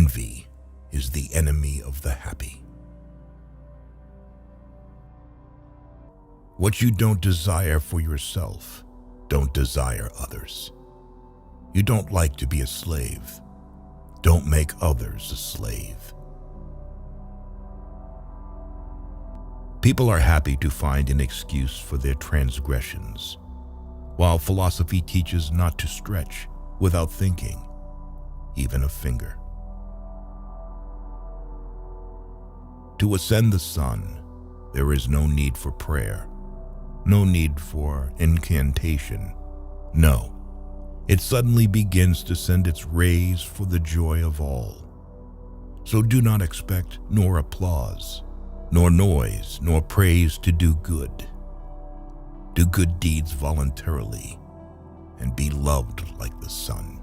Envy is the enemy of the happy. What you don't desire for yourself, don't desire others. You don't like to be a slave. Don't make others a slave. People are happy to find an excuse for their transgressions, while philosophy teaches not to stretch without thinking, even a finger. To ascend the sun, there is no need for prayer, no need for incantation. No, it suddenly begins to send its rays for the joy of all. So do not expect nor applause, nor noise, nor praise to do good. Do good deeds voluntarily, and be loved like the sun.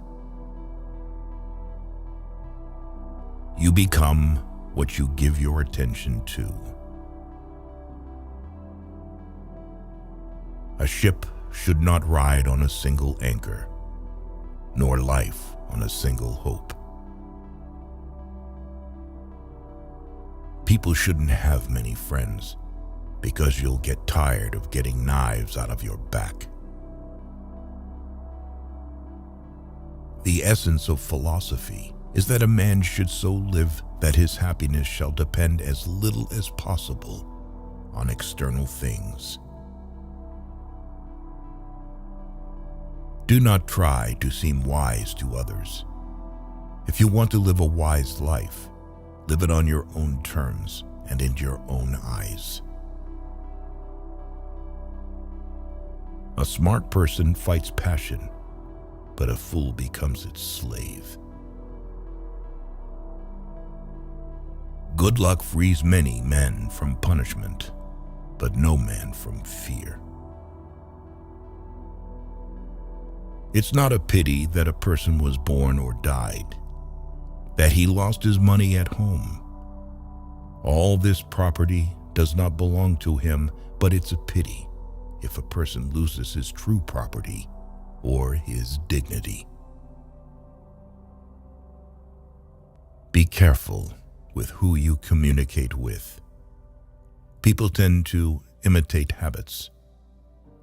You become what you give your attention to. A ship should not ride on a single anchor, nor life on a single hope. People shouldn't have many friends, because you'll get tired of getting knives out of your back. The essence of philosophy is that a man should so live that his happiness shall depend as little as possible on external things. Do not try to seem wise to others. If you want to live a wise life, live it on your own terms and in your own eyes. A smart person fights passion, but a fool becomes its slave. Good luck frees many men from punishment, but no man from fear. It's not a pity that a person was born or died, that he lost his money at home. All this property does not belong to him, but it's a pity if a person loses his true property or his dignity. Be careful with who you communicate with. People tend to imitate habits.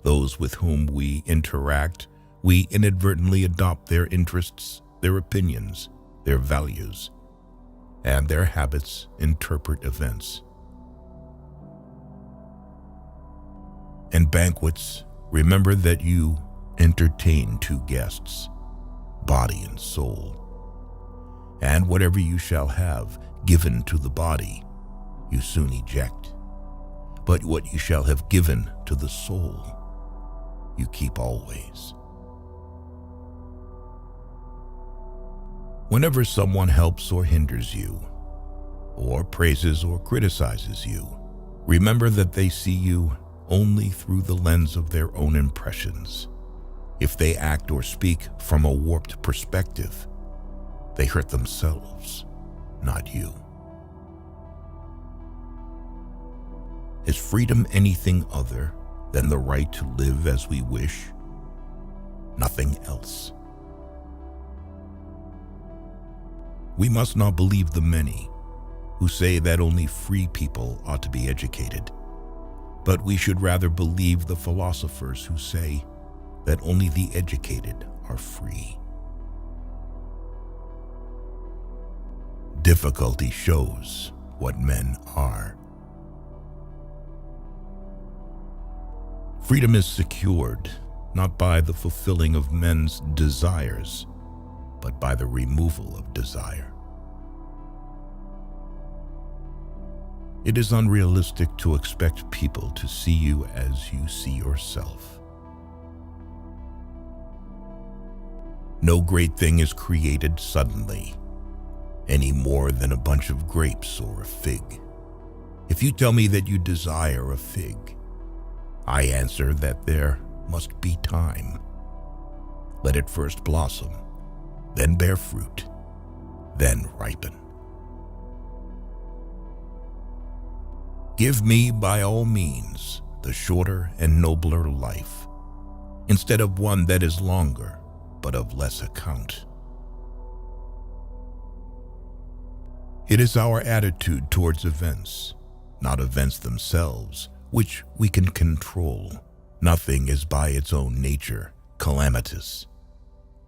Those with whom we interact, we inadvertently adopt their interests, their opinions, their values, and their habits interpret events. In banquets, remember that you entertain two guests, body and soul. And whatever you shall have given to the body, you soon eject. But what you shall have given to the soul, you keep always. Whenever someone helps or hinders you, or praises or criticizes you, remember that they see you only through the lens of their own impressions. If they act or speak from a warped perspective, they hurt themselves, not you. Is freedom anything other than the right to live as we wish? Nothing else. We must not believe the many who say that only free people ought to be educated, but we should rather believe the philosophers who say that only the educated are free. Difficulty shows what men are. Freedom is secured not by the fulfilling of men's desires, but by the removal of desire. It is unrealistic to expect people to see you as you see yourself. No great thing is created suddenly, any more than a bunch of grapes or a fig. If you tell me that you desire a fig, I answer that there must be time. Let it first blossom, then bear fruit, then ripen. Give me, by all means, the shorter and nobler life, instead of one that is longer, but of less account. It is our attitude towards events, not events themselves, which we can control. Nothing is by its own nature calamitous.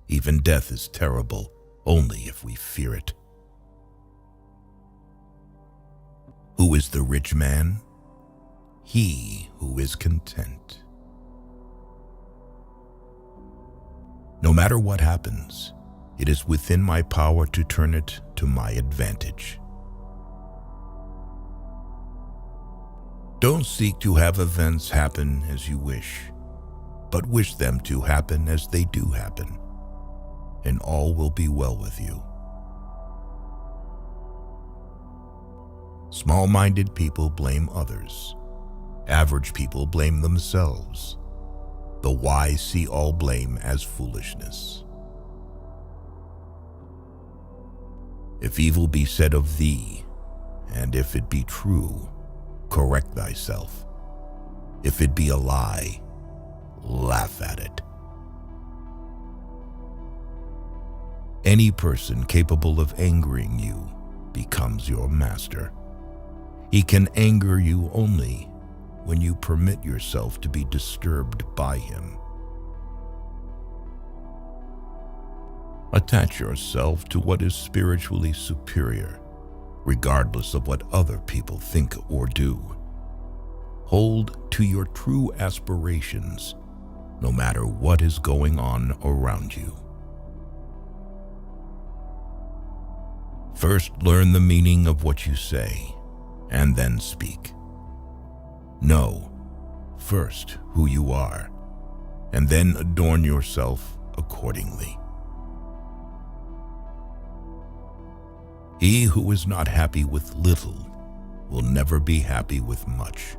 Even death is terrible only if we fear it. Who is the rich man? He who is content. No matter what happens, it is within my power to turn it to my advantage. Don't seek to have events happen as you wish, but wish them to happen as they do happen, and all will be well with you. Small-minded people blame others. Average people blame themselves. The wise see all blame as foolishness. If evil be said of thee, and if it be true, correct thyself. If it be a lie, laugh at it. Any person capable of angering you becomes your master. He can anger you only when you permit yourself to be disturbed by him. Attach yourself to what is spiritually superior, regardless of what other people think or do. Hold to your true aspirations, no matter what is going on around you. First, learn the meaning of what you say, and then speak. Know, first, who you are, and then adorn yourself accordingly. He who is not happy with little will never be happy with much.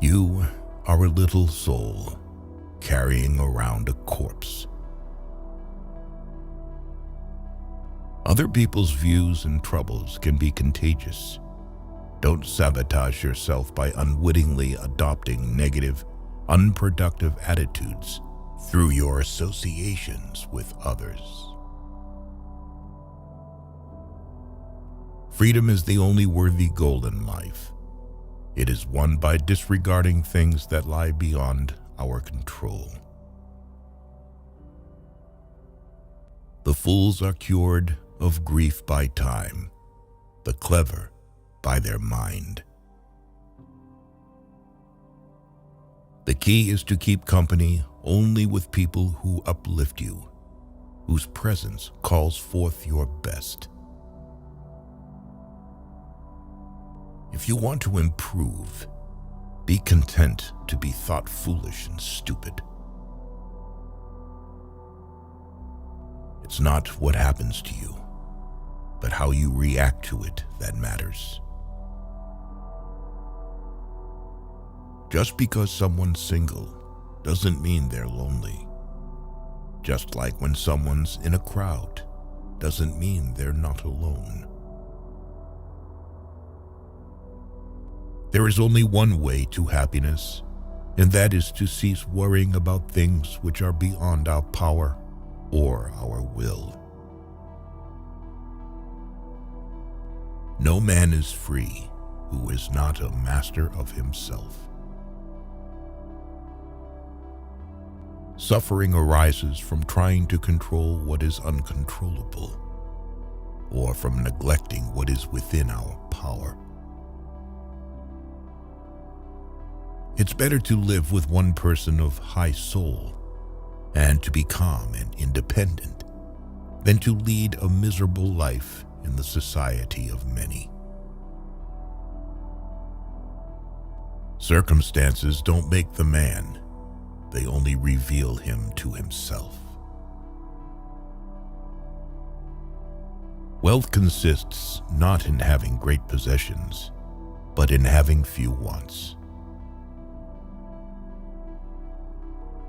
You are a little soul carrying around a corpse. Other people's views and troubles can be contagious. Don't sabotage yourself by unwittingly adopting negative, unproductive attitudes through your associations with others. Freedom is the only worthy goal in life. It is won by disregarding things that lie beyond our control. The fools are cured of grief by time, the clever by their mind. The key is to keep company only with people who uplift you, whose presence calls forth your best. If you want to improve, be content to be thought foolish and stupid. It's not what happens to you, but how you react to it that matters. Just because someone's single doesn't mean they're lonely. Just like when someone's in a crowd doesn't mean they're not alone. There is only one way to happiness, and that is to cease worrying about things which are beyond our power or our will. No man is free who is not a master of himself. Suffering arises from trying to control what is uncontrollable, or from neglecting what is within our power. It's better to live with one person of high soul and to be calm and independent than to lead a miserable life in the society of many. Circumstances don't make the man, they only reveal him to himself. Wealth consists not in having great possessions, but in having few wants.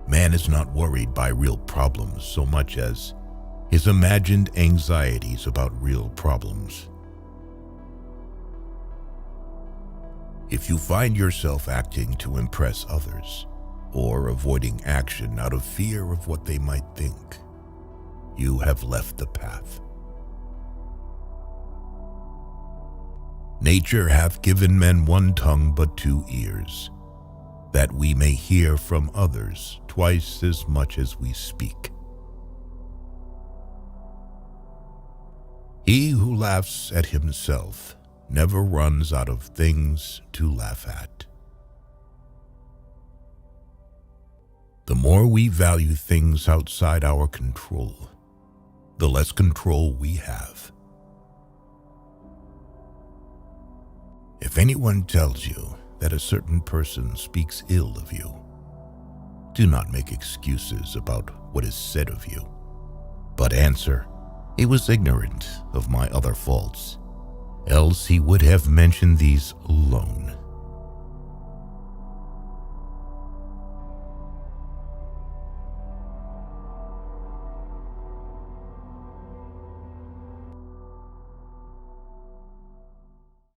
Man is not worried by real problems so much as his imagined anxieties about real problems. If you find yourself acting to impress others, or avoiding action out of fear of what they might think, you have left the path. Nature hath given men one tongue but two ears, that we may hear from others twice as much as we speak. He who laughs at himself never runs out of things to laugh at. The more we value things outside our control, the less control we have. If anyone tells you that a certain person speaks ill of you, do not make excuses about what is said of you, but answer, "He was ignorant of my other faults, else he would have mentioned these alone."